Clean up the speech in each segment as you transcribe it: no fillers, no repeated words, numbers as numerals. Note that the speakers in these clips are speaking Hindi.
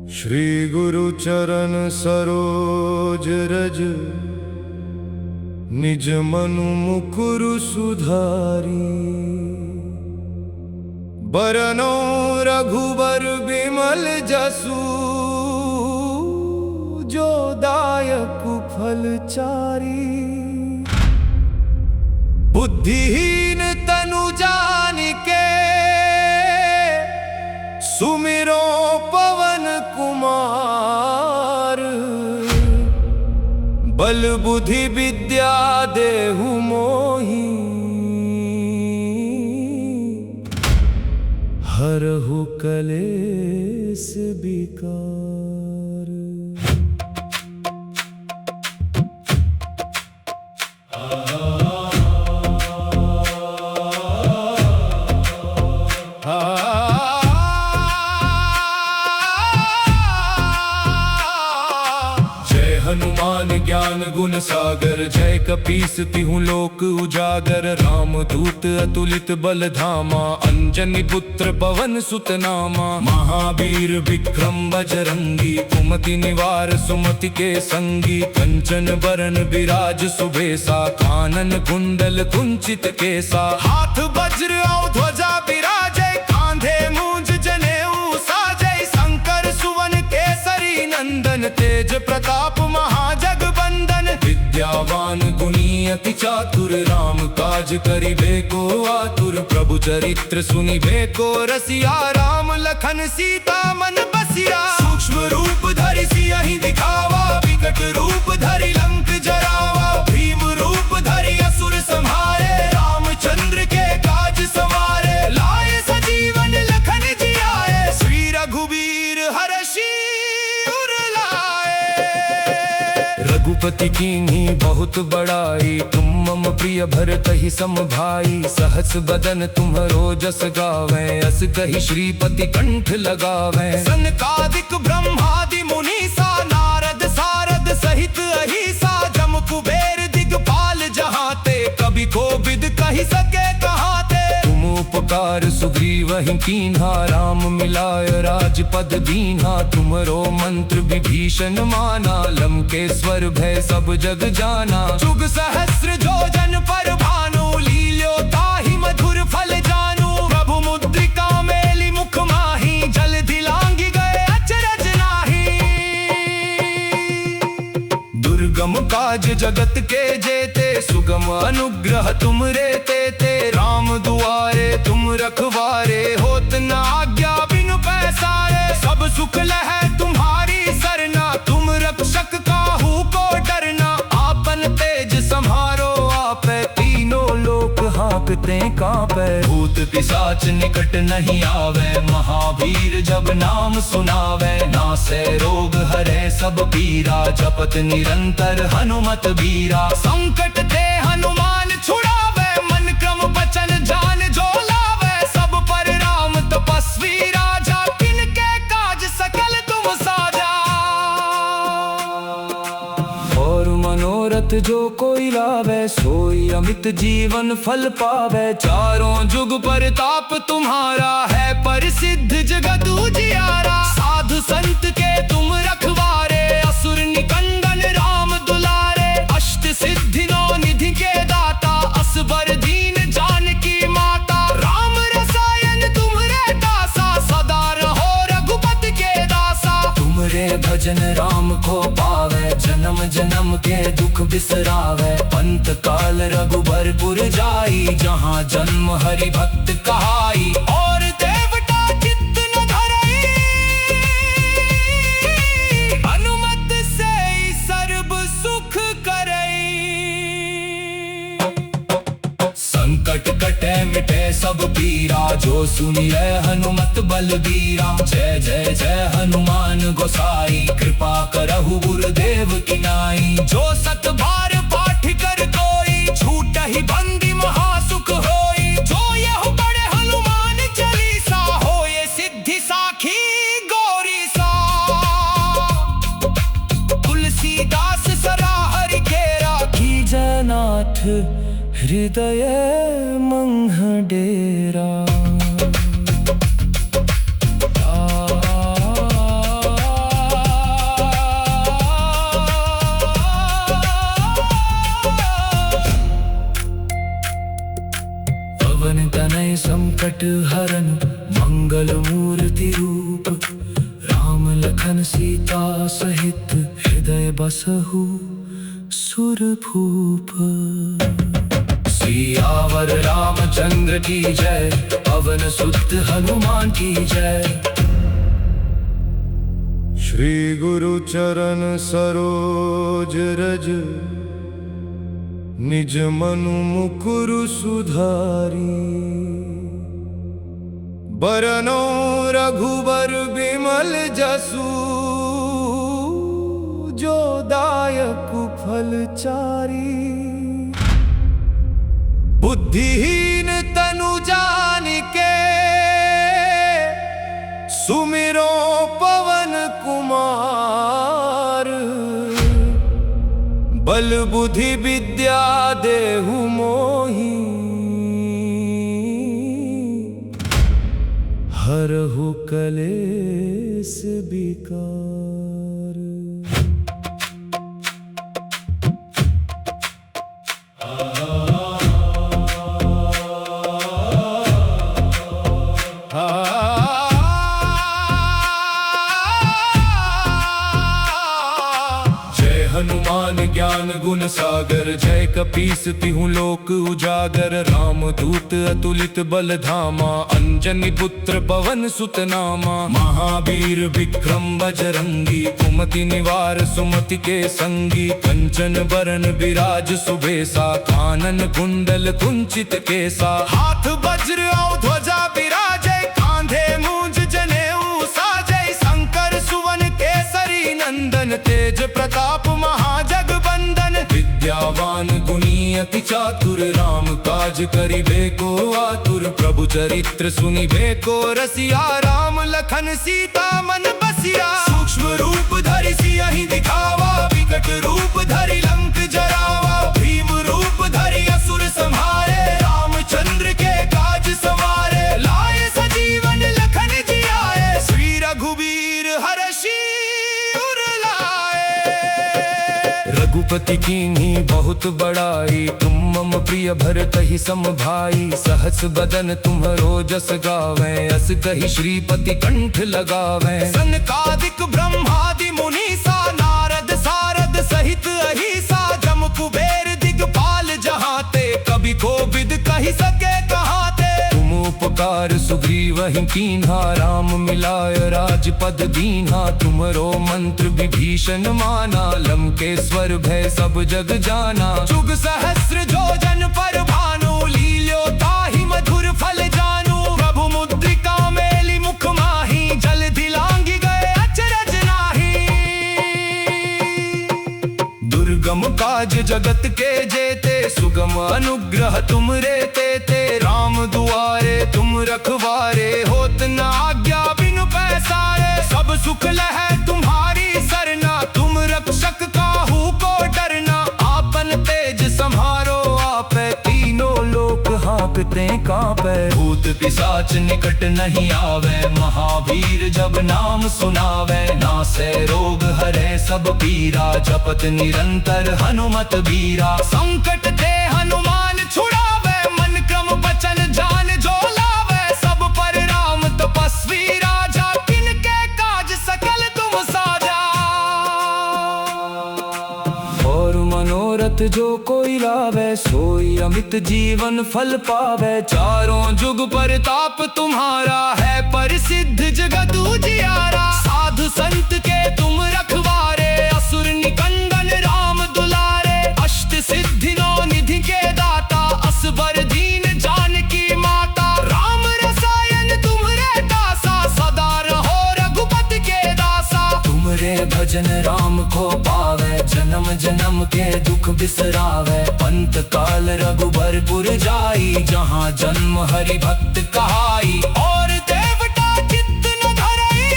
श्री गुरु चरण सरोज रज, निज मनु मुकुरु सुधारी। बरनो रघुबर बिमल जसु, जो दायक फल चारी। बुद्धिहीन तनु जानिके, सुमिरो पवन कुमार। बल बुद्धि विद्या देहु मोहि, हरहु कलेस विकार। हनुमान ज्ञान गुण सागर, जय कपीस तिहु लोक उजागर। राम दूत अतुलित बल धामा, अंजनी पुत्र पवन सुत नामा। महावीर विक्रम बजरंगी, कुमति निवार सुमति के संगी। कंचन बरन विराज सुबेसा, कानन कुंडल कुंचित केसा। हाथ वज्र और ध्वजा विराजे, कांधे मूंज जनेऊ साजै। शंकर सुवन केसरी नंदन, तेज प्रताप महाजगबंदन। विद्यावान गुणी अति चातुर, राम काज करिबे को आतुर। प्रभु चरित्र सुनिबे को रसिया, राम लखन सीता मन बसिया। सूक्ष्म रूप धरि सियहि दिखावा, विकट रूप धरि लंक जरावा। भीम रूप धरि असुर संहारे, रामचंद्र के काज सवारे। लाए सजीवन लखन जियाए, श्री रघुवीर हरषि रघुपति कीन्ही बहुत बड़ाई। तुम मम प्रिय भरतहि सम भाई। सहस बदन तुम्हरो जस गावें, अस कहि श्रीपति कंठ लगावें। सनकादिक ब्रह्मादि मुनीसा, नारद सारद सहित अहिसा। जम कुबेर दिगपाल जहाते, कभी कोविद कहि सके कहाते। तुम उपकार सुग्रीवहि कीन्हा, राम मिलाय राजपद दीन्हा। तुमरो मंत्र विभीषण माना, लंकेश्वर भय सब जग जाना। जुग सहस्र जो जन पर भानु, लील्यो ताहि मधुर फल जानू। प्रभु मुद्रिका मेलि मुख माहि, जलधि लांघि गए अचरज नाहि। दुर्गम काज जगत के जेते, सुगम अनुग्रह तुम रे तेते। राम दुआरे तुम रखवारे, होत न आज्ञा बिनु पैसारे। सब सुख लहै तुम्हारी सरना, तुम रक्षक काहू को डरना। आपन तेज सम्हारो आपै, तीनों लोक हाँकते कांपै। भूत पिशाच निकट नहीं आवे, महावीर जब नाम सुनावे। नासै रोग हरै सब पीरा, जपत निरंतर हनुमत बीरा। संकट ते हनुमान छुड़ावे, मन क्रम वचन जान जो लावे। सब पर राम तपस्वी राजा, किनके काज सकल तुम साजा। और मनोरथ जो कोई लावे, सोई अमित जीवन फल पावे। चारों जुग परताप तुम्हारा है, प्रसिद्ध जगत उजियारा। साधु संत के तुम रखवारे, असुर निकंदन राम दुलारे। अष्ट सिद्धि नौ निधि के दाता, असबर दीन जानकी माता। राम रसायन तुम्हरे दासा, सदा रहो रघुपति के दासा। तुमरे भजन राम को पावे, जन्म जन्म के दुख बिसरावे। पंत काल रघुबरपुर जाई, जहाँ जन्म हरि भक्त कहाई। और देवता चित्त न धरई, अनुमत से सर्व सुख करई। संकट कटे मिटे सब पीरा, जो सुनिए हनुमत बलबीरा। जय जय जय हनुमान गोसाई, कृपा करहु गुरुदेव की नाई। जो सत बार पाठ कर कोई, छूटहि बंदी महासुख होई। जो यहु पढ़े हनुमान चालीसा, होए सिद्धि साखी गौरी सा। तुलसीदास सरा हरि केरा, कीजय नाथ हृदय मंह डेरा। मूर्ति रूप राम लखन सीता सहित हृदय बसहु सुरभूप। सियावर रामचंद्र की जय, पवन सुत हनुमान की जय। श्री गुरु चरण सरोज रज, निज मनु मुकुरु सुधारी। बरनो रघुबर बिमल जसु, जो दायक फलचारी। बुद्धिहीन तनु जानिके, सुमिरो पवन कुमार। बल बुद्धि विद्या देहु मोहि, हरहु कलेस विकार। हनुमान ज्ञान गुण सागर, जय कपीस तिहु लोक उजागर। राम दूत अतुलित बल धामा, अंजनी पुत्र पवन सुत नामा। महावीर विक्रम बजरंगी, कुमति निवार सुमति के संगी। कंचन बरन विराज सुबेसा, कानन कुंडल कुंचित केसा। हाथ वज्र और ध्वजा विराजे, कांधे मूंज जनेऊ साजे। शंकर सुवन केसरी नंदन, तेज प्रताप महाजगबंदन। विद्यावान गुणी अति चातुर, राम काज करिबे को आतुर। प्रभु चरित्र सुनिबे को रसिया, राम लखन सीता मन बसिया। सूक्ष्म रूप धरि सियहि दिखावा, विकट रूप धरि लंक जरावा। भीम रूप धरि असुर संहारे, रामचंद्र के काज सवारे। लाए सजीवन लखन जियाए, श्री रघुबीर हरषि रघुपति कीन्ही बहुत बड़ाई। तुम मम प्रिय भरत ही सम भाई। सहस बदन तुम्हरो जस गावें, अस कहि श्रीपति कंठ लगावें। सनकादिक ब्रह्मादि मुनीसा, नारद सारद सहित अहिसा। जम कुबेर दिगपाल जहाते, कभी कोविद कहि सके कहाते। तुम उपकार सुग्रीवहि कीन्हा, राम मिलाय राजपद दीन्हा। तुमरो मंत्र विभीषण माना, लंकेश्वर भय सब जग जाना। जुग सहस्र जोजन पर भानु, लील्यो ताहि मधुर फल जानू। प्रभु मुद्रिका मेलि मुख माहि, जल दिलांगी गए अचरज नाही। दुर्गम काज जगत के जेते, सुगम अनुग्रह तुम रे तेते। राम दुआरे तुम रखवारे, होत न आज्ञा बिनु पैसारे। सब सुख लहै तुम्हारी सरना, तुम रक्षक काहू को डरना। आपन तेज सम्हारो आपै, तीनों लोक हाँकते कांपै। भूत पिशाच निकट नहीं आवे, महावीर जब नाम सुनावे। नासै रोग हरै सब पीरा, जपत निरंतर हनुमत बीरा। संकट ते हनुमान छुड़ावे, मन क्रम वचन जान जो लावे। सब पर राम तपस्वी राजा, किनके काज सकल तुम साजा। और मनोरथ जो कोई लावे, सोई अमित जीवन फल पावे। चारों जुग परताप तुम्हारा है, प्रसिद्ध जगत उजियारा। साधु संत के तुम रखवारे, असुर निकंदन राम दुलारे। अष्ट सिद्धि नौ निधि के दाता, असबर दीन जानकी माता। राम रसायन तुम्हरे दासा, सदा रहो रघुपति के दासा। तुमरे भजन राम को पावे, जन्म जन्म के दुख बिसरावे। पंत काल रघुबरपुर जाई, जहाँ जन्म हरि भक्त कहाई। और देवता चित्त न धरई,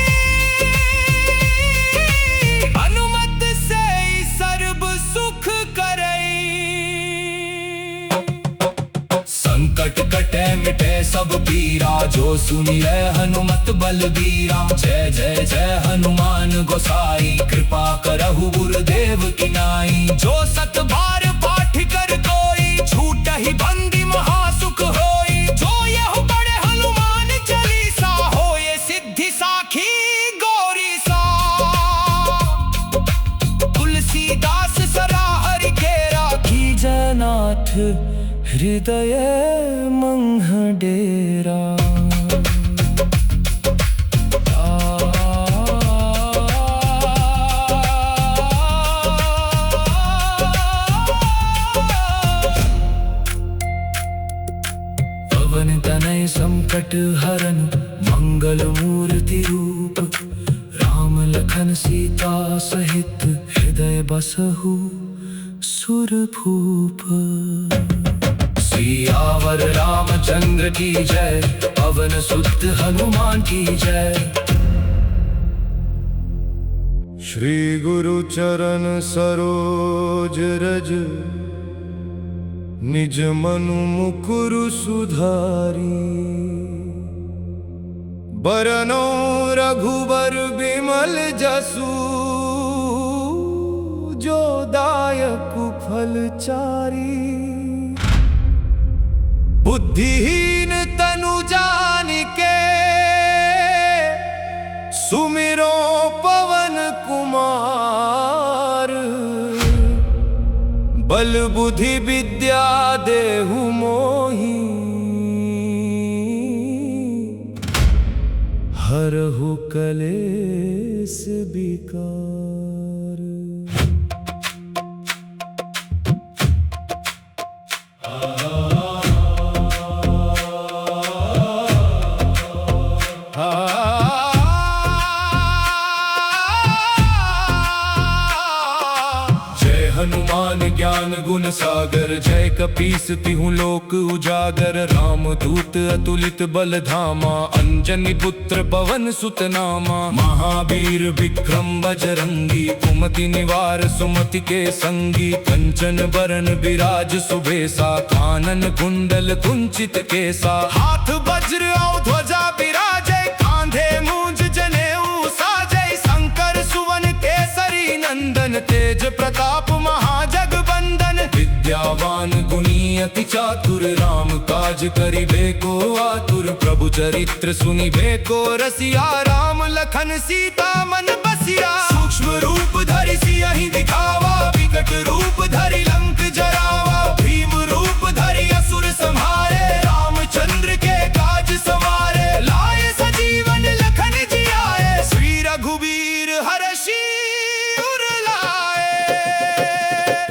अनुमत से सर्व सुख करई। संकट कटे मिटे सब पीरा, जो सुनिए हनुमत बलबीरा। जय जय जय हनुमान गोसाई, कृपा करहु गुरुदेव की नाई। जो सत बार पाठ कर कोई, छूट ही बंदी महासुख होई। जो यह पढ़े हनुमान चालीसा, होए सिद्ध हृदय मंह डेरा। पवन तनय संकट हरन मंगल मूर्ति रूप, राम लखन सीता सहित हृदय बसहु सुरभूप। सियावर रामचंद्र की जय, पवन सुत हनुमान की जय। श्री गुरु चरण सरोज रज, निज मनु मुकुरु सुधारी। बरनो रघुबर बिमल जसु, जो दायक फलचारी। बुद्धिहीन तनु जानिके, सुमिरो पवन कुमार। बल बुद्धि विद्या देहु मोहि, हरहु कलेस विकार। हनुमान ज्ञान गुण सागर, जय कपीस तिहु लोक उजागर। राम दूत अतुलित बल धामा, अंजनी पुत्र पवन सुत नामा। महावीर विक्रम बजरंगी, कुमति निवार सुमति के संगी। कंचन बरन विराज सुबेसा, कानन कुंडल कुंचित केसा। हाथ वज्र और ध्वजा विराजे, कांधे मूंज जनेऊ साजे। शंकर सुवन केसरी नंदन, तेज प्रताप महाजगबंदन। विद्यावान गुणी अति चातुर, राम काज करिबे को आतुर। प्रभु चरित्र सुनिबे को रसिया, राम लखन सीता मन बसिया। सूक्ष्म रूप धरि सियहि दिखावा, विकट रूप धरि लंक जरावा। भीम रूप धरि असुर संहारे, रामचंद्र के काज सवारे। लाए सजीवन लखन जियाए, श्री रघुबीर हरषि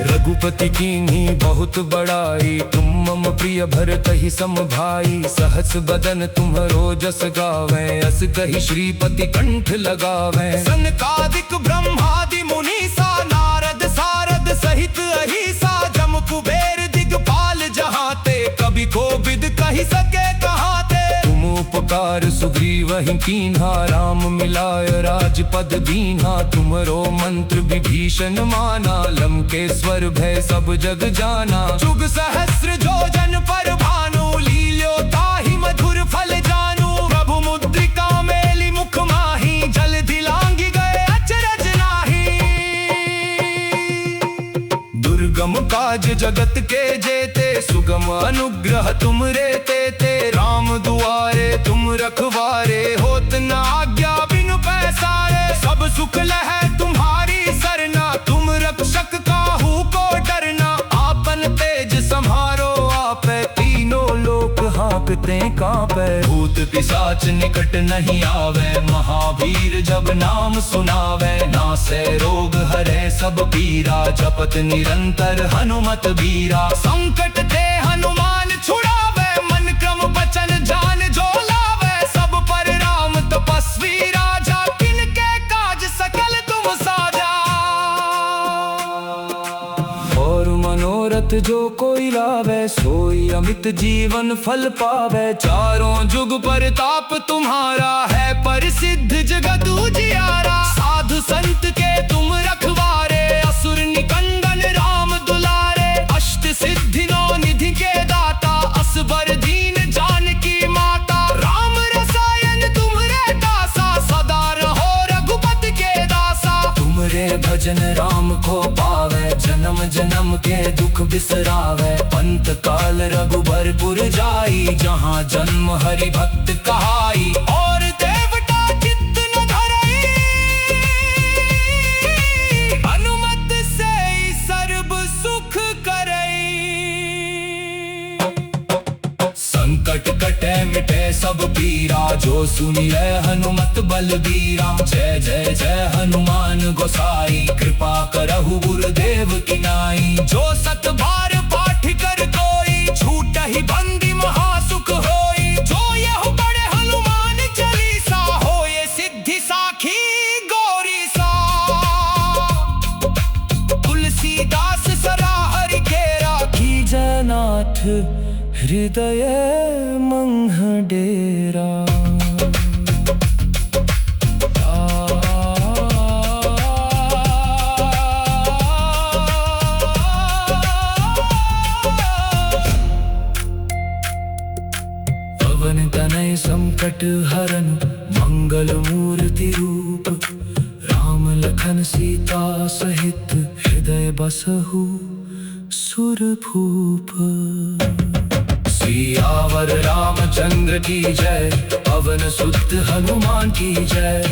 रघुपति कीन्ही बहुत बड़ाई। तुम मम प्रिय भरत ही सम भाई। सहस बदन तुम्हरो जस गावे, अस कहि श्रीपति कंठ लगावे। सनकादिक ब्रह्मादि मुनीसा, नारद सारद सहित अहिसा। जम कुबेर दिगपाल जहाते, कभी कोविद कहि सके कहाते। तुम उपकार सुग्रीवहि कीन्हा, राम मिलाय राजपद दीन्हा। तुमरो मंत्र विभीषण माना, लंकेश्वर भय सब जग जाना। जुग सहस्र जोजन पर भानु, लील्यो ताहि मधुर फल जानू। प्रभु मुद्रिका मेलि मुख माहि, जल दिलांगी गए अचरज नाही। दुर्गम काज जगत के जेते, सुगम अनुग्रह तुम रे तेते। राम दुआरे तुम रखवारे, होत न आज्ञा बिनु पैसारे। सब सुख लहै तुम्हारी सरना, तुम रक्षक काहू को डरना। आपन तेज सम्हारो आपै, तीनों लोक हाँकते कांपै। भूत पिशाच निकट नहीं आवे, महावीर जब नाम सुनावे। नासै रोग हरै सब पीरा, जपत निरंतर हनुमत बीरा। संकट ते हनुमान छुड़ावे, मन क्रम बचन जान जो लावे। सब पर राम तपस्वी राजा, किनके काज सकल तुम साजा। और मनोरथ जो कोई लावे, सोई अमित जीवन फल पावे। चारों जुग परताप तुम्हारा है, प्रसिद्ध जगत उजियारा। साधु संत के तुम रखवारे, असुर निकंदन राम दुलारे। अष्ट सिद्धि नौ निधि के दाता, असबर दीन जानकी माता। राम रसायन तुम्हरे दासा, सदा रहो रघुपति के दासा। तुमरे भजन राम को पावे, जन्म जन्म के दुख बिसरावे। पंत काल रघुबरपुर जाई, जहाँ जन्म हरि भक्त कहाई। और देवता चित्त न धरई, हनुमत से सर्व सुख करई। सुनिए हनुमत बलबीरा। जय जय जय हनुमान गोसाई, कृपा करहु गुरुदेव की नाई। जो सत बार पाठ कर कोई, छूट ही बंदी महासुख होई। जो यह पढ़े हनुमान चालीसा, होए सिद्धि साखी गौरी सा। तुलसीदास सरा हरि केरा, कीजय नाथ हृदय मंह डेरा। पवन तनय संकट हरन, मंगल मूर्ति रूप। राम लखन सीता सहित, हृदय बसहु सुरभूप। सियावर रामचंद्र की जय, पवन सुत हनुमान की जय।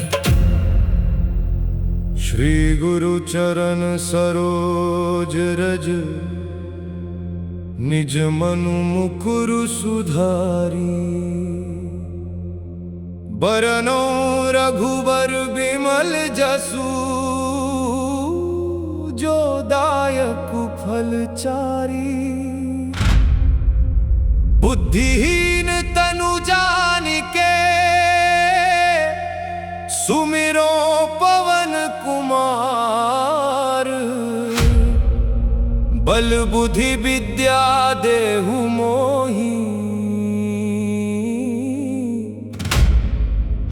श्री गुरु चरण सरोज रज, निज मनु मुकुरु सुधारी। बरनो रघुबर बिमल जसु, जो दायक फल चारी। बुद्धिहीन तनु जानिके, सुमिरो पवन कुमार। बल बुद्धि विद्या देहु मोहि,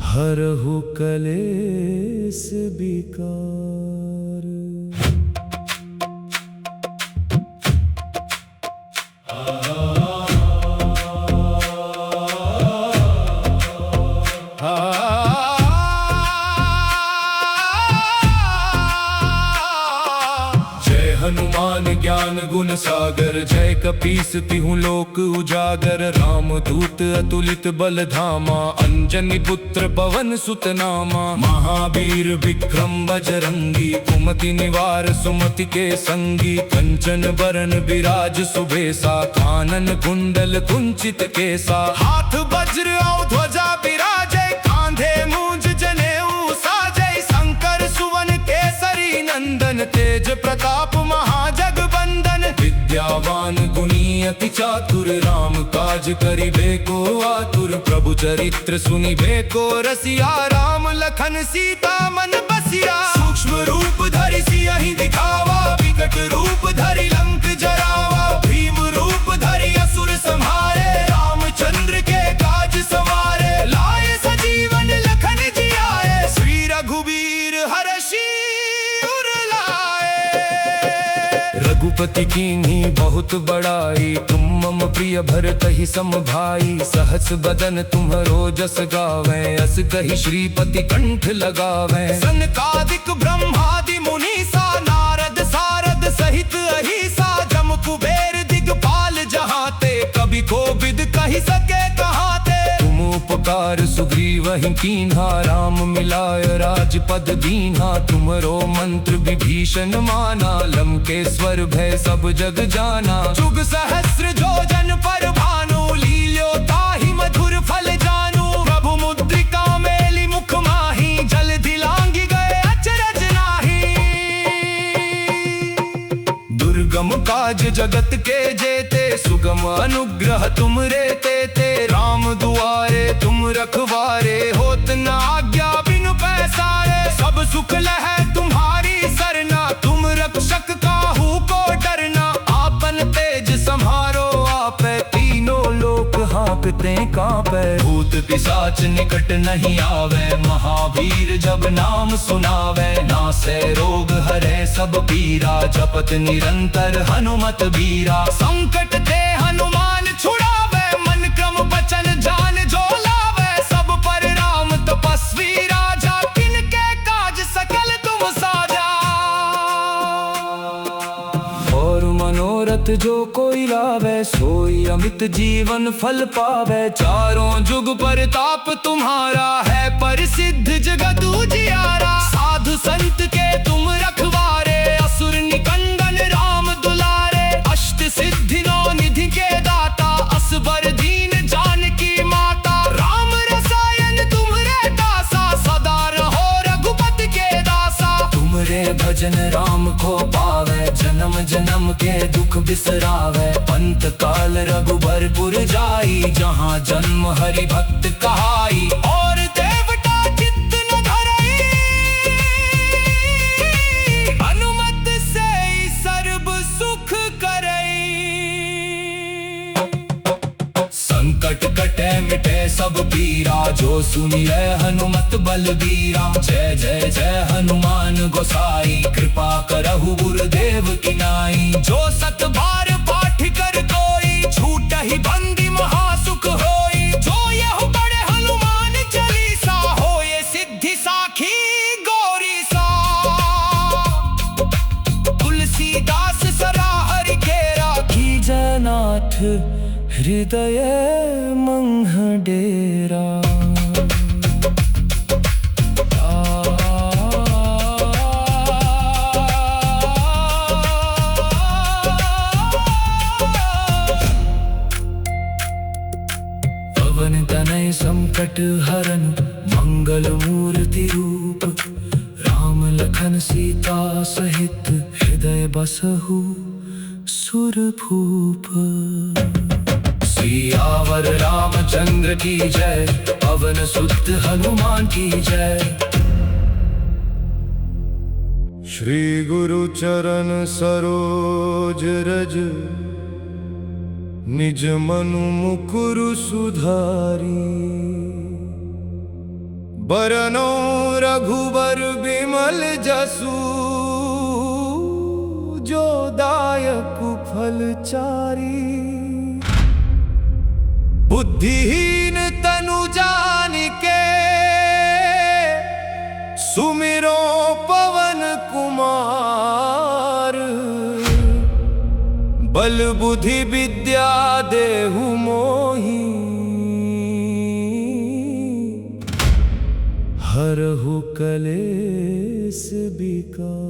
हरहु कलेस विकार। हनुमान ज्ञान गुण सागर, जय कपीस तिहु लोक उजागर। राम दूत अतुलित बल धामा, अंजनी पुत्र पवन सुत नामा। महावीर विक्रम बजरंगी, कुमति निवार सुमति के संगी। कंचन बरन विराज सुबेसा, कानन कुंडल कुंचित केसा। हाथ वज्र और ध्वजा विराजे, कांधे मूंज जनेऊ साजे। शंकर सुवन केसरी नंदन, तेज प्रताप महाजगबंदन। विद्यावान गुणी अति चातुर, राम काज करिबे को आतुर। प्रभु चरित्र सुनिबे को रसिया, राम लखन सीता मन बसिया। सूक्ष्म रूप धरि सियहि दिखावा, विकट रूप धरि लंक जरावा। भीम रूप धरि असुर संहारे, रामचंद्र के काज सवारे। लाए सजीवन लखन जियाए, श्री रघुबीर हरषि रघुपति कीन्ही बहुत बड़ाई। तुम मम प्रिय भरत ही सम भाई। सहस बदन तुम्हरो जस गावें, अस कहि श्रीपति कंठ लगावें। सनकादिक ब्रह्मादि मुनीसा, नारद सारद सहित अहिसा। जम कुबेर दिगपाल जहाते, कभी कोविद कहि सके कहाते। तुम उपकार सुग्रीवहि कीन्हा, राम मिलाय राजपद दीन्हा। तुमरो मंत्र विभीषण माना, लंकेश्वर भय सब जग जाना। जुग सहस्र जोजन पर भानु, लील्यो ताहि मधुर फल जानू। प्रभु मुद्रिका मेलि मुख माहि, जल दिलांगी गए अचरज नाही। दुर्गम काज जगत के जेते, सुगम अनुग्रह तुम रे तेते। राम दुआरे तुम रखवारे, होत न आज्ञा बिनु पैसारे। सब सुख लहै तुम्हारी सरना, तुम रक्षक काहू को डरना। आपन तेज सम्हारो आपै, तीनों लोक हाँकते कांपै। भूत पिशाच निकट नहीं आवे, महावीर जब नाम सुनावे। नासै रोग हरै सब पीरा, जपत निरंतर हनुमत बीरा। संकट ते हनुमान छुड़ावे, मन क्रम बचन जान जो लावे। सब पर राम तपस्वी राजा, किनके काज सकल तुम साजा। और मनोरथ जो कोई लावे, सोई अमित जीवन फल पावे। चारों जुग परताप तुम्हारा है, प्रसिद्ध जगत उजियारा। साधु संत के तुम रखवारे, असुर निकंदन राम दुलारे। अष्ट सिद्धि नौ निधि के दाता, असबर दीन जानकी माता। राम रसायन तुम भजन राम को पावे, जन्म जन्म के दुख बिसरावे। पंत काल रघुबरपुर जाई, जहाँ जन्म हरि भक्त कहाई। और देवता चित्त न धरई, अनुमत से सर्व सुख करई। संकट कटे मिटे सब पीरा, जो सुनिए हनुमत बलबीरा। जय जय जय हनुमान गोसाई, कृपा करहु गुरुदेव की नाई। जो सत बार पाठ कर कोई, छूट ही बंदी महासुख होई। जो यह पढ़े हनुमान चालीसा, होए सिद्धि साखी गौरी सा। तुलसीदास सरा हरि केरा, कीजय नाथ हृदय मंह डेरा। पवन तनय संकट हरन, मंगल मूर्ति रूप। राम लखन सीता सहित, हृदय बसहु सुरभूप। सियावर रामचंद्र की जय, पवन सुत हनुमान की जय। श्री गुरु चरण सरोज रज, निज मनु मुकुरु सुधारी। बरनो रघुबर बिमल जसु, जो दायक फल चारी। बुद्धिहीन तनु जानिके, सुमिरो पवन कुमार। बल बुद्धि विद्या देहु मोहि, हरहु कलेस विकार।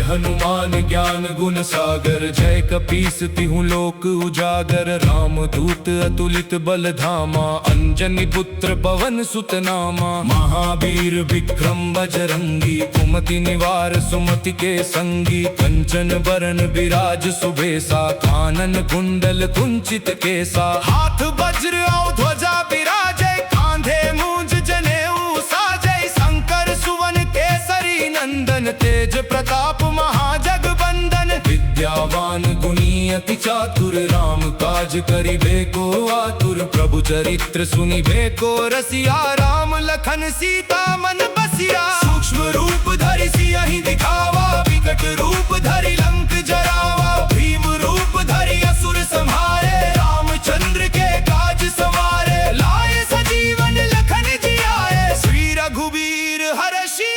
हनुमान ज्ञान गुण सागर, जय कपीस तिहु लोक उजागर। राम दूत अतुलित बल धामा, अंजनी पुत्र पवन सुत नामा। महावीर विक्रम बजरंगी, कुमति निवार सुमति के संगी। कंचन बरन विराज सुबेसा, कानन कुंडल कुंचित केसा। हाथ वज्र और ध्वजा विराजे, कांधे मूंज जनेऊ साजे। शंकर सुवन केसरी नंदन, तेज प्रताप महाजगबंदन। विद्यावान गुणी अति चातुर, राम काज करिबे को आतुर। प्रभु चरित्र सुनिबे को रसिया, राम लखन सीता मन बसिया। सूक्ष्म रूप धरि सियहि दिखावा, विकट रूप धरि लंक जरावा। भीम रूप धरि असुर संहारे, रामचंद्र के काज सवारे। लाए सजीवन लखन जियाए, श्री रघुबीर हरषि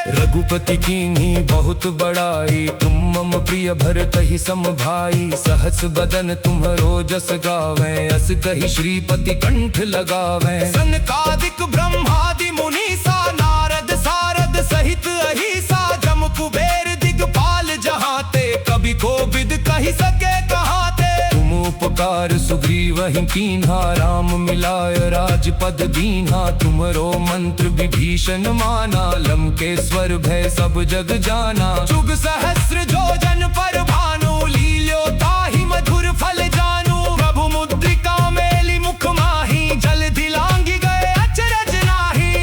रघुपति कीन्ही बहुत बड़ाई। तुम मम प्रिय भरत ही सम भाई। सहस बदन तुम्हरो जस गावें, अस कहि श्रीपति कंठ लगावें। सनकादिक ब्रह्मादि मुनीसा, नारद सारद सहित अहिसा। जम कुबेर दिगपाल जहाते, कवि कोविद कहि सके कहाते। तुम उपकार सुग्रीवहि कीन्हा, राम मिलाय राजपद दीन्हा। तुमरो मंत्र विभीषण माना, लंकेश्वर भय सब जग जाना। जुग सहस्र जोजन पर भानु, लील्यो ताहि मधुर फल जानू। प्रभु मुद्रिका मेलि मुख माहि, जल दिलांगी गए अचरज नाही।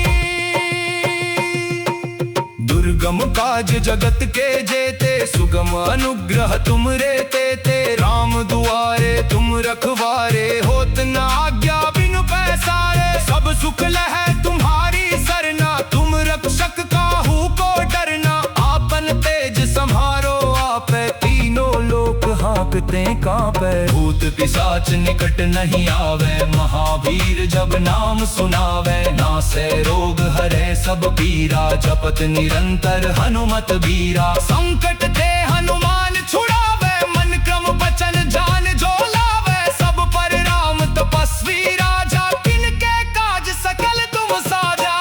दुर्गम काज जगत के जेते, सुगम अनुग्रह तुम रे तेते। राम दुआरे तुम रखवारे, होत न आज्ञा बिनु पैसारे। सब सुख लहै तुम्हारी सरना, तुम रक्षक काहू को डरना। आपन तेज सम्हारो आपै, तीनों लोक हाँकते कांपै। भूत पिशाच निकट नहीं आवे, महावीर जब नाम सुनावे। नासै रोग हरै सब पीरा, जपत निरंतर हनुमत बीरा। संकट ते हनुमान छुड़ावे, मन क्रम बचन जान जो लावे। सब पर राम तपस्वी राजा, किनके काज सकल तुम साजा।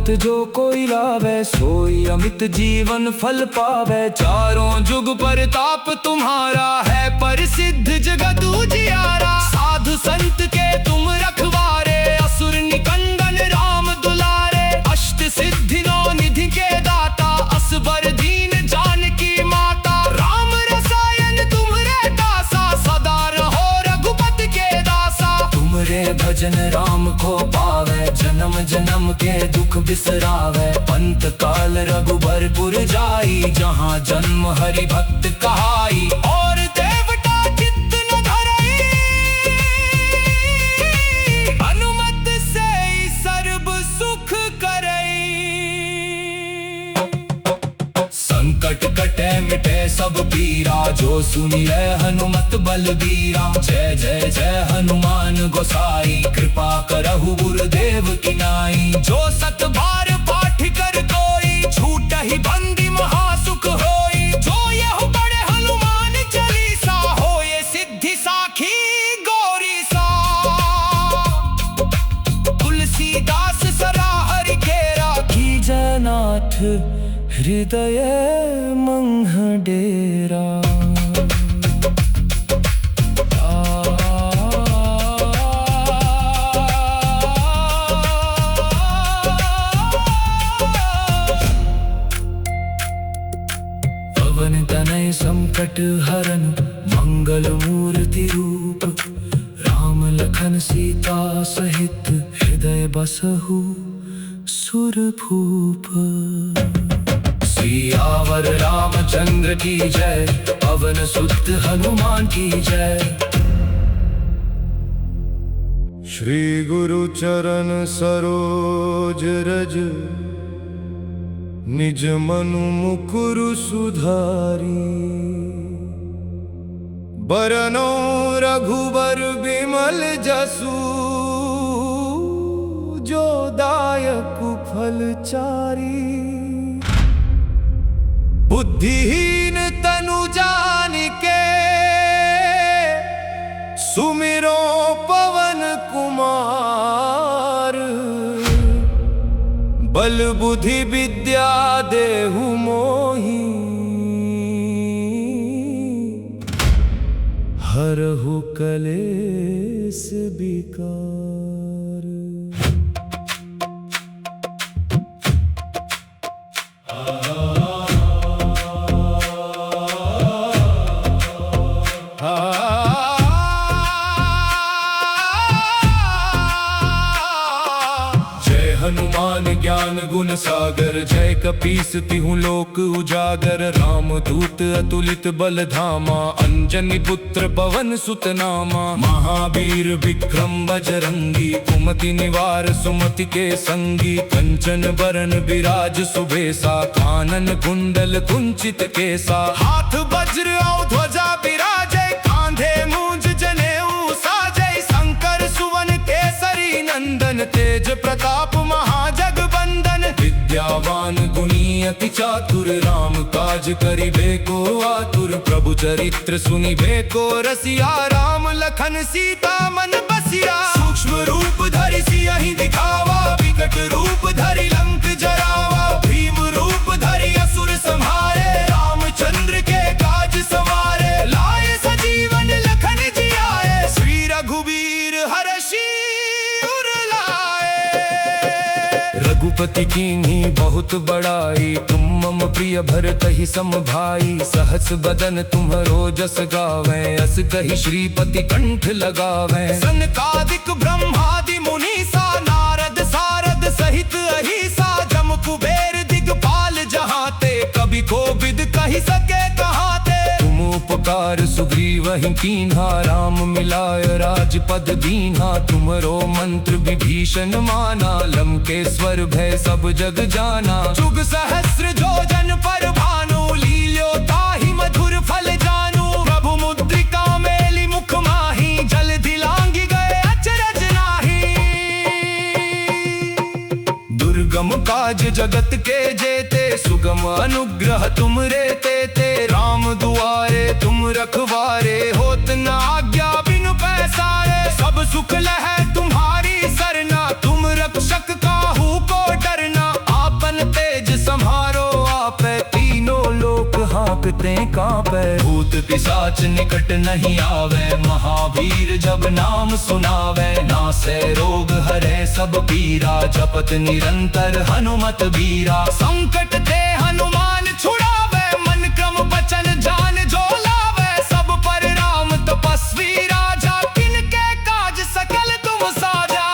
हनुमत जो कोई लावे, सोई अमित जीवन फल पावे। चारों जुग परताप तुम्हारा है, प्रसिद्ध जगत उजियारा। साधु संत के तुम रखवारे, असुर निकंदन राम दुलारे। अष्ट सिद्धि नौ निधि के दाता, असबर दीन जानकी माता। राम रसायन तुम्हरे दासा, सदा रहो रघुपति के दासा। तुमरे भजन राम को पावे, जन्म जन्म के दुख बिसरावे। पंत काल रघुबरपुर जाई, जहाँ जन्म हरि भक्त कहाई। और देवता चित्त न धरई, हनुमत से सर्व सुख करई। संकट कटे मिटे सब पीरा, जो सुनिए हनुमत बलबीरा। जय जय जय हनुमान गोसाई, कृपा करहु गुरुदेव की नाई। जो सत बार पाठ कर कोई, छूट ही बंदी महासुख होई। जो यह पढ़े हनुमान चालीसा, होए सिद्धि साखी गौरी सा। तुलसीदास सरा हरि केरा, कीजय नाथ हृदय मंह डेरा। पवन तनय संकट हरन, मंगल मूर्ति रूप। राम लखन सीता सहित, हृदय बसहु सुरभूप। सियावर रामचंद्र की जय, पवन सुत हनुमान की जय। श्री गुरु चरण सरोज रज, निज मनु मुकुरु सुधारी। बरनो रघुबर बिमल जसु, जो दायक फल चारी। बुद्धिहीन तनु जानिके, सुमिरो पवन कुमार। बल बुद्धि विद्या देहु मोहि, हरहु कलेस विकार। हनुमान ज्ञान गुण सागर, जय कपीस तिहु लोक उजागर। राम दूत अतुलित बल धामा, अंजनी पुत्र पवन सुत नामा। महावीर विक्रम बजरंगी, कुमति निवार सुमति के संगी। कंचन बरन विराज सुबेसा, कानन कुंडल कुंचित केसा। हाथ वज्र और ध्वजा विराजे, कांधे मूंज जनेऊ साजे। शंकर सुवन केसरी नंदन, तेज प्रताप महाजगबंदन। विद्यावान गुणी अति चातुर, राम काज करिबे को आतुर। प्रभु चरित्र सुनिबे को रसिया, राम लखन सीता मन बसिया। सूक्ष्म रूप धरि सियहि दिखावा, विकट रूप धरि लंक जरावा। भीम रूप धरि असुर संहारे, रामचंद्र के काज सवारे। लाए सजीवन लखन जियाए, श्री रघुबीर हरषि रघुपति कीन्ही बहुत बड़ाई। तुम मम प्रिय भरत ही सम भाई। सहस बदन तुम्हरो जस गावे, अस कहि श्रीपति कंठ लगावे। सनकादिक ब्रह्मादि मुनीसा, नारद सारद सहित अहिसा। जम कुबेर दिगपाल जहाते, कभी कोविद कहि सके कहाते। तुम उपकार सुग्रीवहि कीन्हा, राम मिलाय राजपद दीन्हा। तुमरो मंत्र विभीषण माना, लंकेश्वर भय सब जग जाना। जुग सहस्र जोजन पर भानु, लील्यो ताहि मधुर फल जानू। प्रभु मुद्रिका मेलि मुख माहि, जल दिलांगी गए अचरज नाही। दुर्गम काज जगत के जेते, सुगम अनुग्रह तुम रे तेते। राम दुआरे तुम रखवारे, होत न आज्ञा बिनु पैसारे। सब सुख लहै तुम्हारी सरना, तुम रक्षक काहू को डरना। पिशाच निकट नहीं आवे, महावीर जब नाम सुनावे, नासे रोग हरे सब पीरा, जपत निरंतर हनुमत बीरा। संकट ते हनुमान छुड़ावे, मन क्रम बचन जान जो लावे, सब पर राम तपस्वी राजा, किनके काज सकल तुम साजा।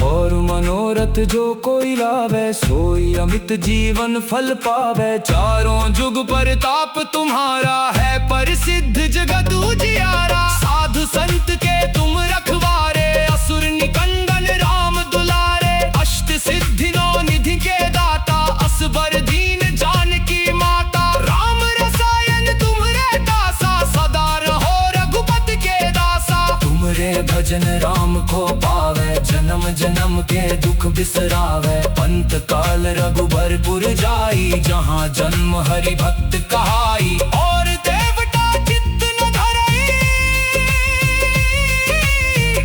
और मनोरथ जो कोई लावे, सोई अमित जीवन फल पावे, चारों जुग परताप तुम्हारा है, प्रसिद्ध जगत उजियारा। साधु संत के तुम रखवारे, असुर निकंदन राम दुलारे, अष्ट सिद्धि नौ निधि के दाता, असबर दीन जानकी माता। राम रसायन तुम्हरे दासा, सदा रहो रघुपति के दासा। तुमरे भजन राम को पावे, जन्म जन्म के दुख बिसरावे, पंत काल रघुबरपुर जाई, जहाँ जन्म हरि भक्त कहाई। और देवता चित्त न धरई,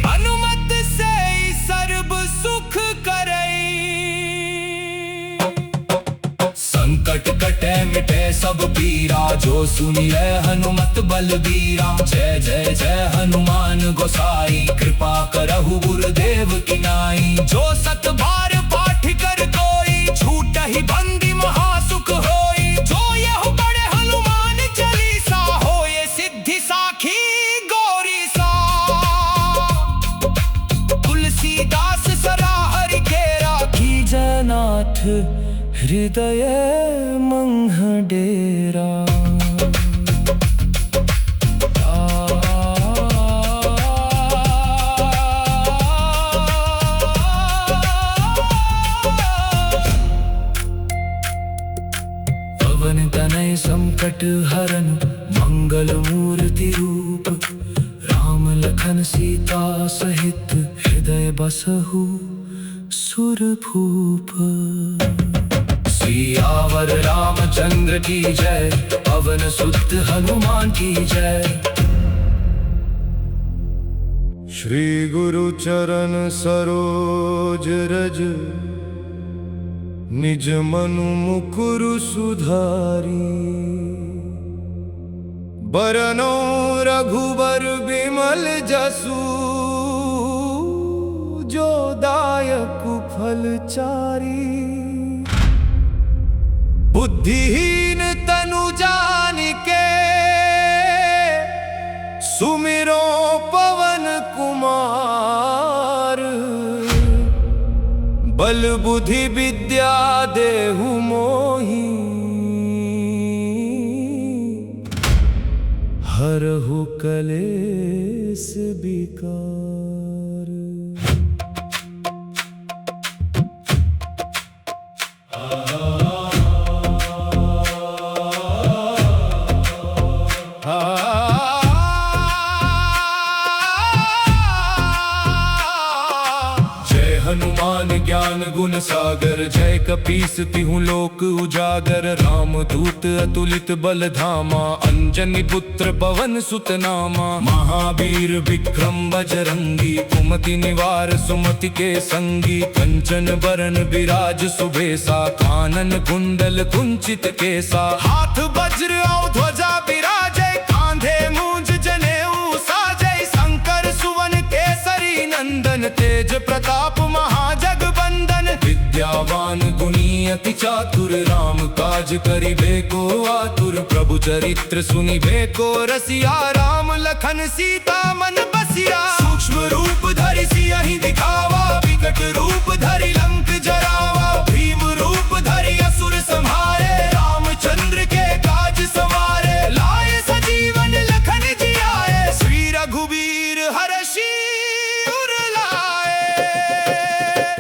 हनुमत से सर्व सुख करई। संकट कटे मिटे सब पीरा, जो सुनिए हनुमत बलबीरा। जय जय जय हनुमान गोसाई, कृपा करहु गुरुदेव की नाई। जो सत बार पाठ कर कोई, छूट ही बंदी महासुख होई। जो यह पढ़े हनुमान चालीसा, होए सिद्धि साखी गौरी सा। तुलसीदास सरा हरि केरा, कीजय नाथ हृदय मंह डेरा। पवन तनय संकट हरन, मंगल मूर्ति रूप, राम लखन सीता सहित, हृदय बसहु सुरभूप। सियावर रामचंद्र की जय, पवन सुत हनुमान की जय। श्री गुरु चरण सरोज रज, निज मनु मुकुरु सुधारी। बरनो रघुबर बिमल जसु, जो दायक फल चारी। बुद्धिहीन तनु जानिके, सुमिरो पवन कुमार। बल बुद्धि विद्या देहु मोहि, हरहु कलेस विकार। हनुमान ज्ञान गुण सागर, जय कपीस तिहु लोक उजागर। राम दूत अतुलित बल धामा, अंजनी पुत्र पवन सुत नामा। महावीर विक्रम बजरंगी, कुमति निवार सुमति के संगी। कंचन बरन विराज सुबेसा, कानन कुंडल कुंचित केसा। हाथ वज्र और ध्वजा विराजे, कांधे मूंज जनेऊ साजे। शंकर सुवन केसरी नंदन, तेज प्रताप महाजगबंदन। विद्यावान गुणी अति चातुर, राम काज करिबे को आतुर। प्रभु चरित्र सुनिबे को रसिया, राम लखन सीता मन बसिया। सूक्ष्म रूप धरि सियहि दिखावा, विकट रूप धरि लंक जरावा। भीम रूप धरि असुर संहारे, रामचंद्र के काज सवारे। लाए सजीवन लखन जियाए, श्री रघुबीर हरषि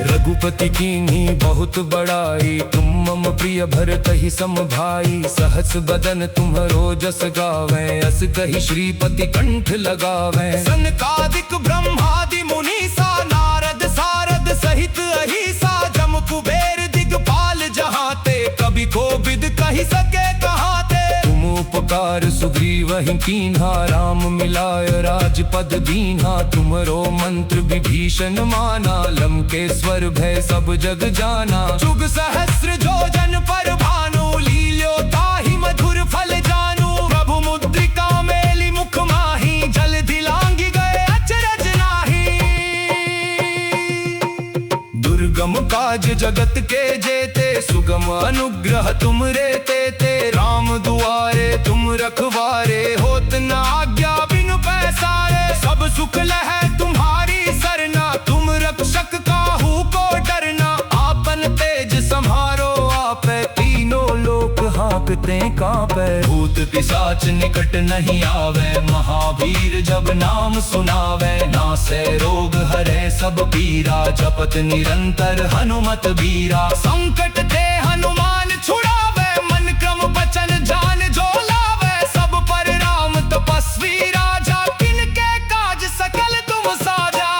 रघुपति कीन्ही बहुत बड़ाई, तुम मम प्रिय भरत ही सम भाई। सहस बदन तुम्हरो जस गावें, अस कहि श्रीपति कंठ लगावें। सनकादिक ब्रह्मादि मुनीसा, नारद सारद सहित अहिसा। जम कुबेर दिगपाल जहाते, कभी कोविद कहि सके कहाते। तुम उपकार सुग्रीवहि कीन्हा, राम मिलाय राजपद दीन्हा। तुमरो मंत्र विभीषण माना, लंकेश्वर भय सब जग जाना। जुग सहस्र जो जन पर भानु, लील्यो ताहि मधुर फल काज जगत के जेते, सुगम अनुग्रह तुम रे ते राम दुआरे तुम रखवारे, होत न आज्ञा बिनु पैसारे, सब सुख लहै तुम्हारी सरना, तुम रक्षक काहू को डरना, आपन तेज संहारो आपे, तीनों लोक हाँकते कांपे, भूत पिशाच निकट नहीं आवे, महावीर जब नाम सुनावे, नासे रोग हरे सब पीरा, जपत निरंतर हनुमत बीरा, संकट ते हनुमान छुड़ावे, मन क्रम बचन जान जो लावे, सब पर राम तपस्वी राजा, किनके काज सकल तुम साजा,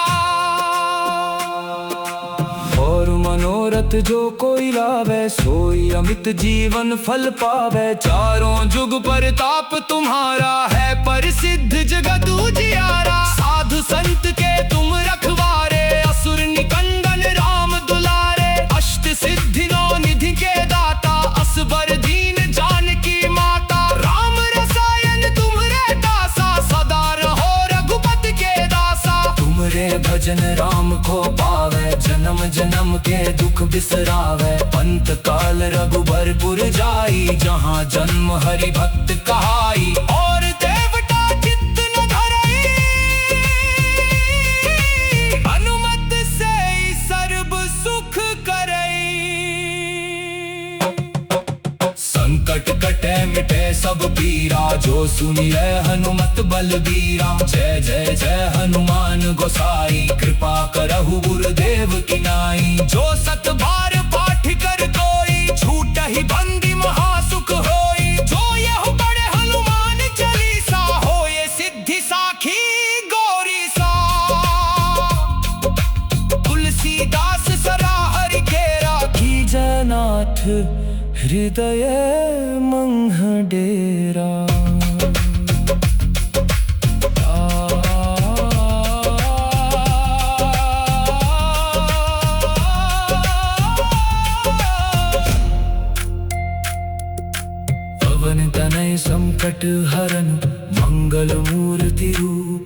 और मनोरथ जो कोई लावे, सोई अमित जीवन फल पावे, चारों जुग परताप तुम्हारा है, प्रसिद्ध जगत उजियारा, साधु संत के तुम रखवारे, असुर निकंदन राम दुलारे, अष्ट सिद्धि नौ निधि के दाता, असबर दीन जानकी माता, राम रसायन तुम्हरे दासा, सदा रहो रघुपति के दासा, तुमरे भजन राम को पावे, जन्म जन्म के दुख बिसरावे, पंत काल रघुबरपुर जाई, जहाँ जन्म हरि भक्त कहाई, और देवता चित्त न धरई, अनुमत से सर्व सुख करई, संकट कटे मिटे सब पीरा, जो सुनिए हनुमत बलबीरा, जय जय जय हनुमान गोसाई, कृपा करहु गुरुदेव की नाई, जो सत बार पाठ कर कोई, छूट ही बंदी महासुख होई, जो यह पढ़े हनुमान चालीसा, होए सिद्धि साखी गौरी सा, तुलसीदास सरा हरि केरा, की जनाथ हृदय मंह डेरा, पवन तनय संकट हरन मंगल मूर्ति रूप,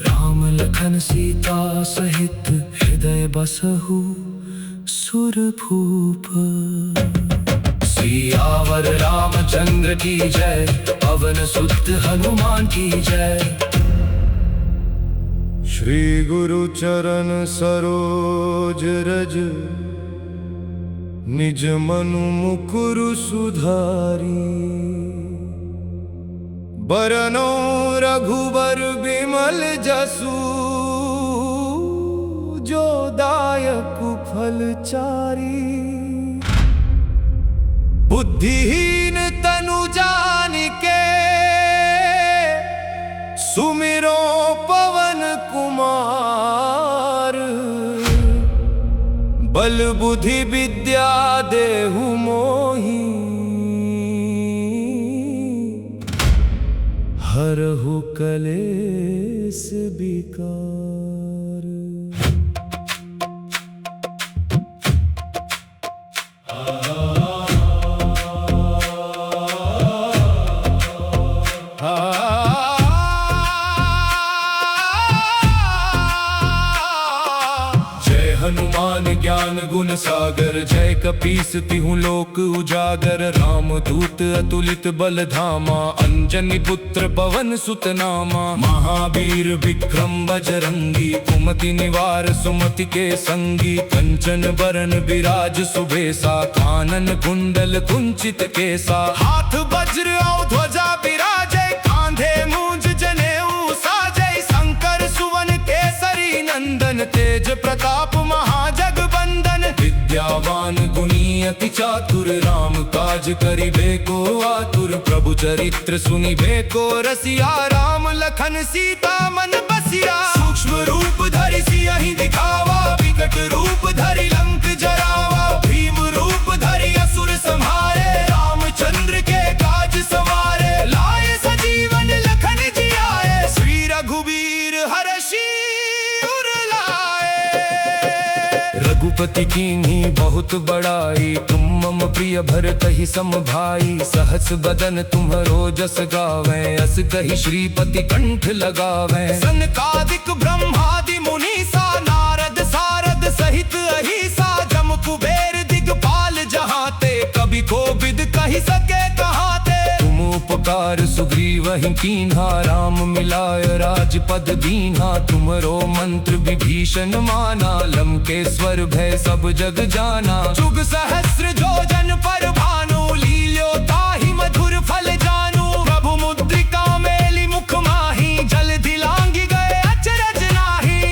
राम लखन सीता सहित हृदय बसहु सुरभूप, सियावर रामचंद्र की जय, पवन सुत हनुमान की जय, श्री गुरु चरण सरोज रज, निज मनु मुकुरु सुधारी, बरनो रघुबर बिमल जसु, जो दायक फल चारी, बुद्धिहीन तनु जानिके, सुमिरो पवन कुमार, बल बुद्धि विद्या देहु मोहि, हरहु कलेस विकार, हनुमान ज्ञान गुण सागर, जय कपीस तिहु लोक उजागर, राम दूत अतुलित बल धामा, अंजनी पुत्र पवन सुत नामा, महावीर विक्रम बजरंगी, कुमति निवार सुमति के संगी, कंचन बरन विराज सुबेसा, कानन कुंडल कुंचित केसा, हाथ वज्र और ध्वजा विराजे, कांधे मूंज जनेऊ साजे, शंकर सुवन केसरी नंदन, तेज प्रताप महाजगबंदन, विद्यावान गुणी अति चातुर, राम काज करिबे को आतुर, प्रभु चरित्र सुनिबे को रसिया, राम लखन सीता मन बसिया, सूक्ष्म रूप धरि सियहि दिखावा, विकट रूप धरि लंक जरावा, भीम रूप धरि असुर संहारे, रामचंद्र के काज सवारे, लाए सजीवन लखन जियाए, श्री रघुबीर हरषि उर लाए, रघुपति कीन्ही बहुत बड़ाई, तुम मम प्रिय भरत ही सम भाई, सहस बदन तुम्हरो जस गावें, अस कहि श्रीपति कंठ लगावें, सनकादिक ब्रह्मादि मुनीसा, नारद सारद सहित अहिसा, उपकार सुग्रीव ही कीन्हा, राम मिलाय राजपद दीन्हा। तुमरो मंत्र विभीषण माना, लंकेश्वर भय सब जग जाना। जुग सहस्र जोजन पर भानु, लील्यो ताहि मधुर फल जानू। प्रभु मुद्रिका मेलि मुख माही, जलधि लांघि गए अचरज नाही।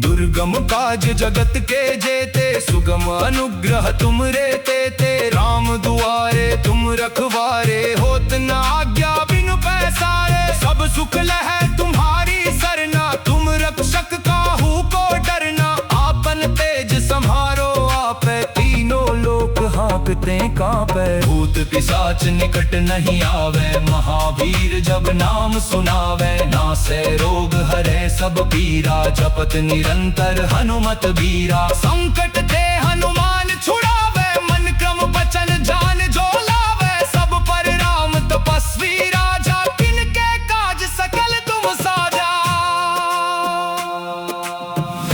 दुर्गम काज जगत के जेते, सुगम अनुग्रह तुम रे तेते। राम दुआरे तुम रखवारे, होत न आज्ञा बिनु पैसारे। सब सुख लहै तुम्हारी सरना, तुम रक्षक काहू को डरना। आपन तेज सम्हारो आपै, तीनों लोक हाँकते कांपै। भूत पिशाच निकट नहीं आवे, महावीर जब नाम सुनावे। नासै रोग हरै सब पीरा, जपत निरंतर हनुमत बीरा। संकट ते हनुमान छुड़ावे, मन क्रम बचन जान जो लावे। सब पर राम तपस्वी राजा, किनके काज सकल तुम साजा।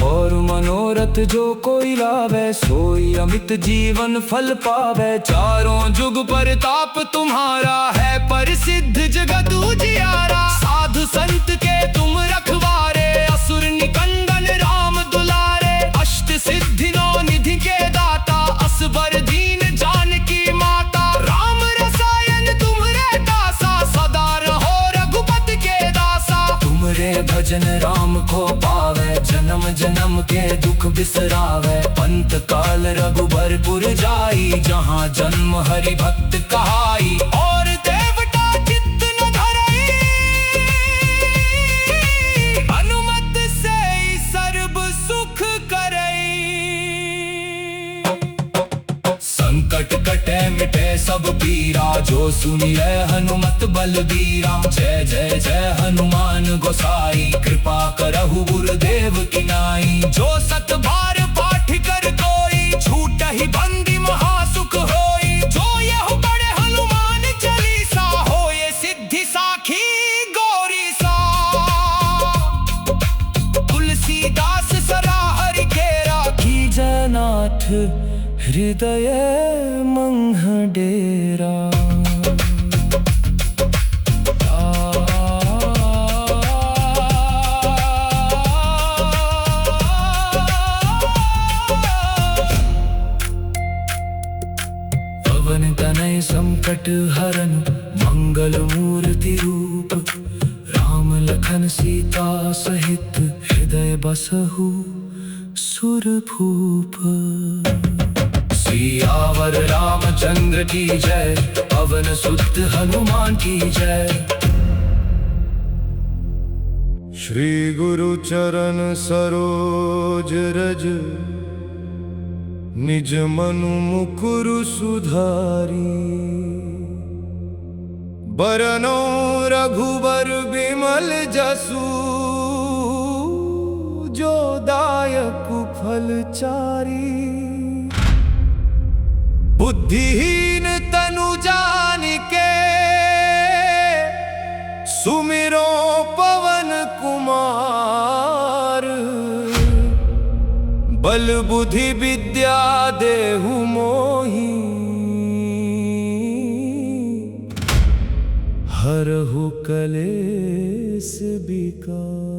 और मनोरथ जो कोई लावे, सोई अमित जीवन फल पावे। चारों जुग परताप तुम्हारा, है प्रसिद्ध जगत उजियारा। साधु संत के तुम रखवारे, असुर निकंदन राम दुलारे। अष्ट सिद्धि नौ निधि के दाता, असबर दीन जानकी माता। राम रसायन तुम्हरे दासा, सदा रहो रघुपति के दासा। तुमरे भजन राम को पावे, जन्म जन्म के दुख बिसरावे। पंत काल रघुबरपुर जाई, जहाँ जन्म हरि भक्त कहाई। और देवता चित्त न धरई, अनुमत से सर्व सुख करई। संकट कटे मिटे सब पीरा, जो सुनिए हनुमत बलबीरा। जय जय जय हनुमान गोसाई, कृपा करहु गुरुदेव की नाई। जो सत बार पाठ कर कोई, छूटहि बंदी महासुख होई। जो यहु पढ़े हनुमान चालीसा, होए सिद्धि साखी गौरी सा। तुलसीदास सरा हरि केरा, कीजय नाथ हृदय मंह डेरा। पवन तनय संकट हरन, मंगल मूर्ति रूप। राम लखन सीता सहित, हृदय बसहु सुरभूप। सियावर रामचंद्र की जय, पवन सुत हनुमान की जय। श्री गुरु चरण सरोज रज, निज मनु मुकुरु सुधारी। बरनो रघुबर बिमल जसु, जो दायक फल चारी। बुद्धिहीन तनु जानिके, सुमिरो पवन कुमार। बल बुद्धि विद्या देहु मोहि, हरहु कलेस विकार।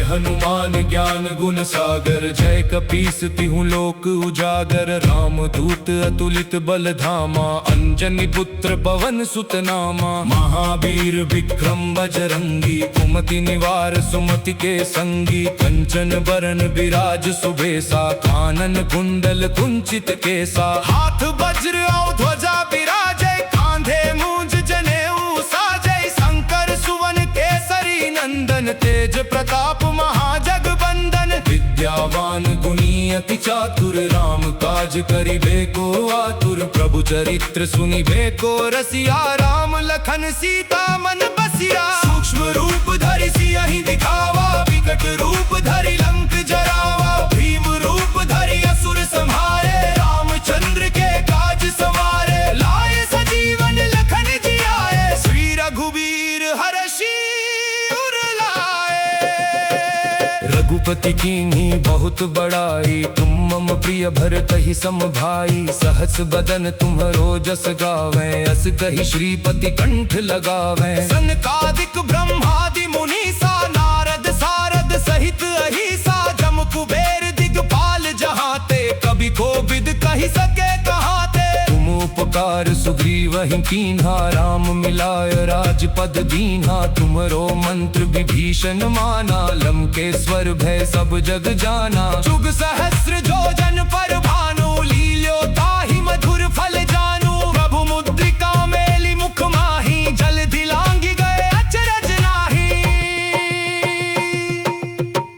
हनुमान ज्ञान गुण सागर, जय कपीस तिहु लोक उजागर। राम दूत अतुलित बल धामा, अंजनी पुत्र पवन सुत नामा। महावीर विक्रम बजरंगी, कुमति निवार सुमति के संगी। कंचन बरन विराज सुबेसा, कानन कुंडल कुंचित केसा। हाथ वज्र और ध्वजा विराजे, कांधे मूंज जनेऊ साजै। शंकर सुवन केसरी नंदन, तेज प्रताप महाजग बंदन। विद्यावान गुणी अति चातुर, राम काज करिबे को आतुर। प्रभु चरित्र सुनिबे को रसिया, राम लखन सीता मन बसिया। सूक्ष्म रूप धरि सियहि दिखावा, विकट रूप धरि लंक जरावा। भीम रूप धरि असुर संहारे, रामचंद्र के काज श्रीपति कीन्ही बहुत बड़ाई, तुम मम प्रिय भरत ही सम भाई। सहस बदन तुम्हरो जस गावे, अस कही श्रीपति कंठ लगावे। सनकादिक ब्रह्मादि मुनीसा, नारद सारद सहित अहिसा। जम कुबेर दिगपाल जहाते, कभी कोविद कही सके कहाते। तुम उपकार सुग्रीव ही कीन्हा, राम मिलाय राजपद दीन्हा। तुमरो मंत्र विभीषण माना, लंकेश्वर भय सब जग जाना। जुग सहस्र जोजन पर भानु, लील्यो ताहि मधुर फल जानू। प्रभु मुद्रिका मेलि मुख माही, जल दिलांगी गए अचरज नाही।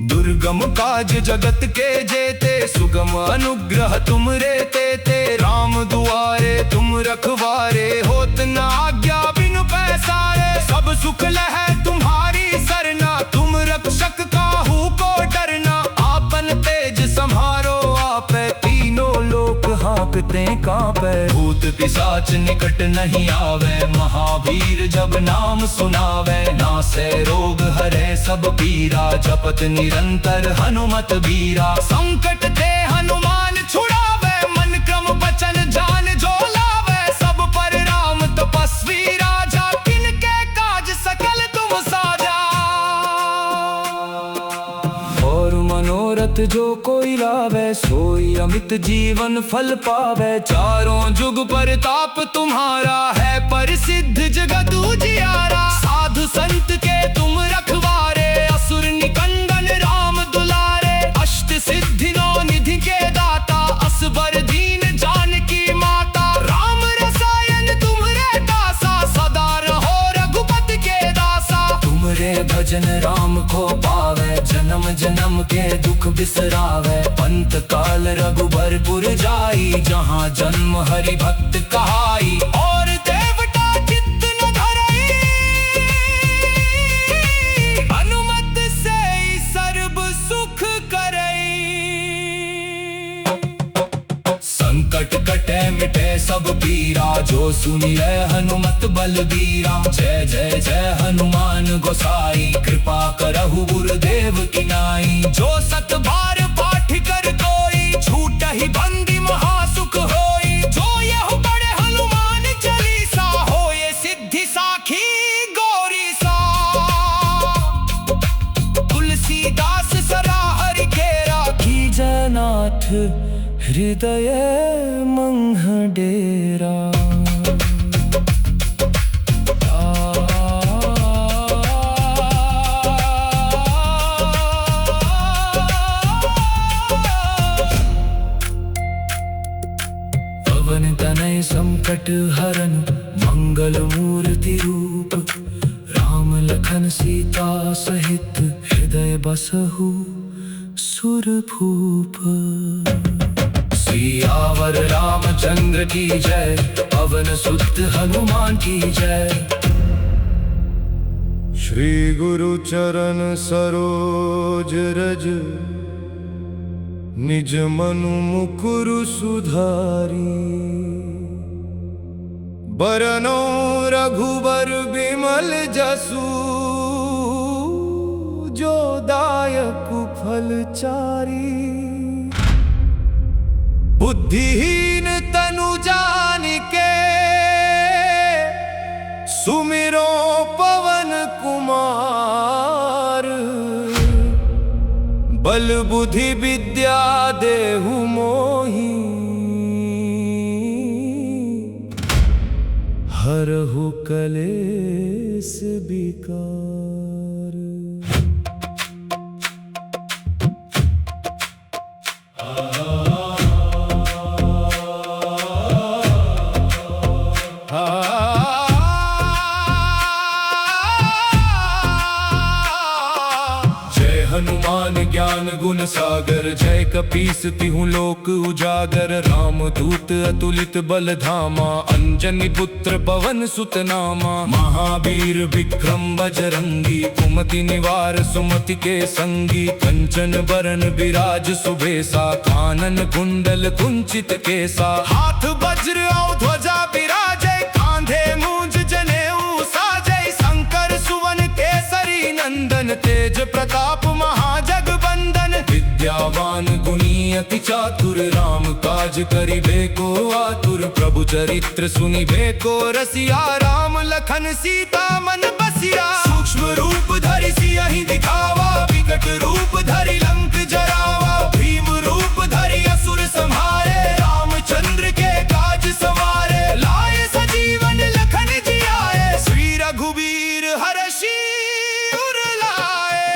दुर्गम काज जगत के जेते, सुगम अनुग्रह तुम रे तेते। राम दुआरे तुम रखवारे, होत न आज्ञा बिनु पैसारे। सब सुख लहै तुम्हारी सरना, तुम रक्षक काहू को डरना। आपन तेज सम्हारो आपे, तीनों लोक हाँकते कांपे। भूत पिशाच निकट नहीं आवे, महावीर जब नाम सुनावे। नासे रोग हरे सब पीरा, जपत निरंतर हनुमत बीरा। संकट ते हनुमान छुड़ावे, मन क्रम बचन जान जो लावे। सब पर राम तपस्वी राजा, किनके काज सकल तुम साजा। और मनोरथ जो कोई लावे, सोई अमित जीवन फल पावे। चारों जुग परताप तुम्हारा है, प्रसिद्ध जगत उजियारा। साधु संत के तुम रखवारे, असुर निकंदन राम दुलारे। अष्ट सिद्धि नौ निधि के दाता, असबर दीन जानकी माता। राम रसायन तुम्हरे दासा, सदा रहो रघुपति के दासा। तुमरे भजन राम को पावे, जन्म जन्म के दुख बिसरावे। पंत काल रघुबरपुर जाई, जहाँ जन्म हरि भक्त कहाई। और देवता चित्त न धरई, अनुमत से सर्व सुख करई। संकट कटे मिटे सब पीरा, जो सुनिए हनुमत बलबीरा। जय जय जय हनुमान गोसाई, कृपा करहु गुरुदेव की नाई। जो सत बार पाठ कर कोई, छूट ही बंदी महासुख होई। जो यह पढ़े हनुमान चालीसा, होए सिद्धि साखी गौरी सा। तुलसीदास सरा हरि केरा, कीजय नाथ हृदय मंह डेरा। पवन तनय संकट हरन, मंगल मूर्ति रूप। राम लखन सीता सहित, हृदय बसहु सुरभूप। सियावर रामचंद्र की जय, पवन सुत हनुमान की जय। श्री गुरु चरण सरोज रज, निज मनु मुकुरु सुधारी। बरनो रघुबर बिमल जसु, जो दायक फल चारी। बुद्धिहीन तनु जानिके, सुमिरो पवन कुमार। बल बुद्धि विद्या देहु मोहि, हरहु कलेस विकार। हनुमान ज्ञान गुण सागर, जय कपीस तिहु लोक उजागर। राम दूत अतुलित बल धामा, अंजनी पुत्र पवन सुत नामा। महावीर विक्रम बजरंगी, कुमति निवार सुमति के संगी। कंचन बरन विराज सुबेसा, कानन कुंडल कुंचित केसा। हाथ वज्र और ध्वजा विराजे, कांधे मूंज जनेऊ साजे। शंकर सुवन केसरी नंदन, तेज प्रताप महाजगबंदन। अति चातुर, राम काज करिबे को आतुर। प्रभु चरित्र सुनिबे को रसिया, राम लखन सीता मन बसिया। सूक्ष्म रूप धरि सियहि दिखावा, विकट रूप धरि लंक जरावा। भीम रूप धरि असुर संहारे, रामचंद्र के काज संवारे। लाए सजीवन लखन जियाए, श्री रघुबीर हरषि उर लाए।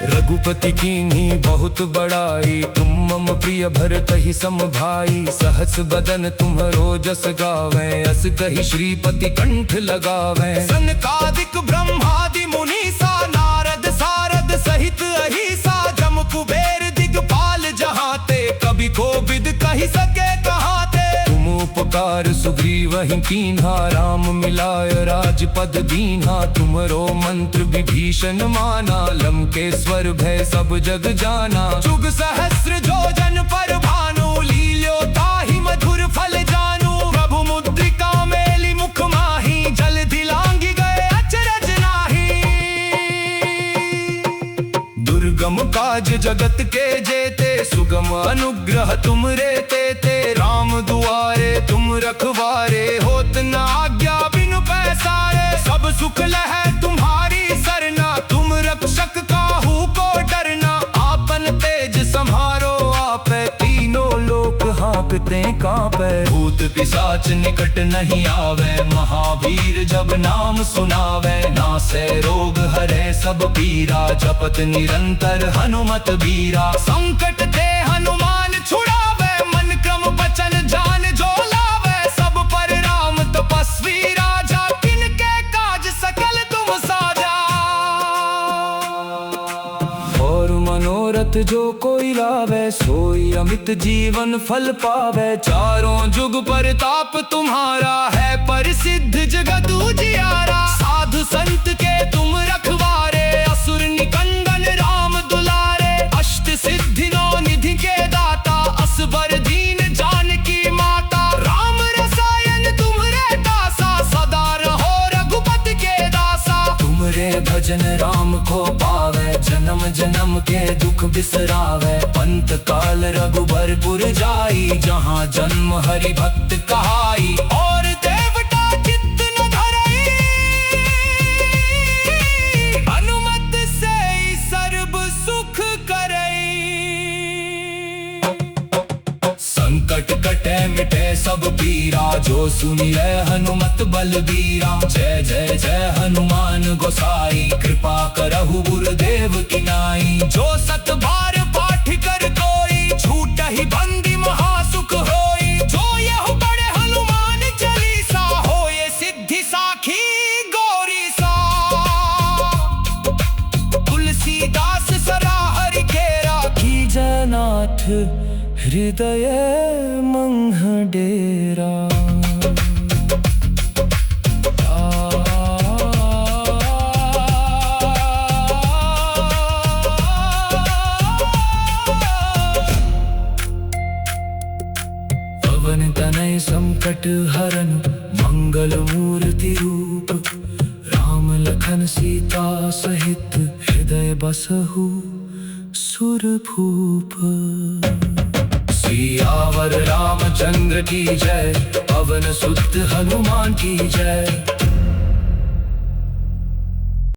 रघुपति कीन्ही बहुत बड़ाई, तुम मम प्रिय भरत ही सम भाई। सहस बदन तुम्हरो जस गावे, अस कहि श्रीपति कंठ लगावे। सनकादिक ब्रह्मादि मुनीसा, नारद सारद सहित अहिसा। जम कुबेर दिगपाल जहाते, कभी कोविद कहि सके कहाते। तुम उपकार सुग्रीवहि कीन्हा, राम मिलाय राजपद दीन्हा। तुमरो मंत्र विभीषण माना, लंकेश्वर भय सब जग जाना। जुग सहस्र जोजन पर भानु, लील्यो ताहि मधुर फल जानू। प्रभु मुद्रिका मेलि मुख माहि, जलधि लांघि गए अचरज नाहि। दुर्गम काज जगत के जेते, सुगम अनुग्रह तुम रे तेते। राम दुआरे तुम रखवारे, होत न आज्ञा बिनु पैसारे। सब सुख लहै तुम्हारी सरना, तुम रक्षक काहू को डरना। आपन तेज सम्हारो आपै, तीनों लोक हाँकते कांपै। भूत पिशाच निकट नहीं आवे, महावीर जब नाम सुनावे। नासै रोग हरै सब पीरा, जपत निरंतर हनुमत बीरा। संकट ते हनुमान छुड़ावे, मन क्रम बचन जान जो लावे। सब पर राम तपस्वी राजा, किनके काज सकल तुम साजा। और मनोरथ जो कोई लावे, सोई अमित जीवन फल पावे। चारों जुग परताप तुम्हारा है, प्रसिद्ध जगत उजियारा। साधु संत के तुम रखवारे, असुर निकंदन राम दुलारे। अष्ट सिद्धि नौ निधि के दाता, असबर दीन जानकी माता। राम रसायन तुम्हरे दासा, सदा रहो रघुपति के दासा। तुमरे भजन राम को पावे, जन्म जन्म के दुख बिसरावे। पंत काल रघुबरपुर जाई, जहाँ जन्म हरि भक्त कहाई। और देवता चित्त न धरई, अनुमत से सर्व सुख करई। संकट कटे मिटे सब पीरा, जो सुनिए हनुमत बलबीरा। जय जय जय हनुमान गोसाई, कृपा करहु गुरुदेव की नाई। जो सत बार पाठ कर कोई, छूटहि बंदी महासुख होई। जो यहु पढ़े हनुमान चालीसा, होए सिद्धि साखी गौरी सा। तुलसीदास सरा हरि केरा, कीजय नाथ हृदय मंह डेरा। पवन तनय संकट हरन, मंगल मूर्ति रूप। राम लखन सीता सहित, हृदय बसहु सुरभूप। सियावर रामचंद्र की जय, पवन सुत हनुमान की जय।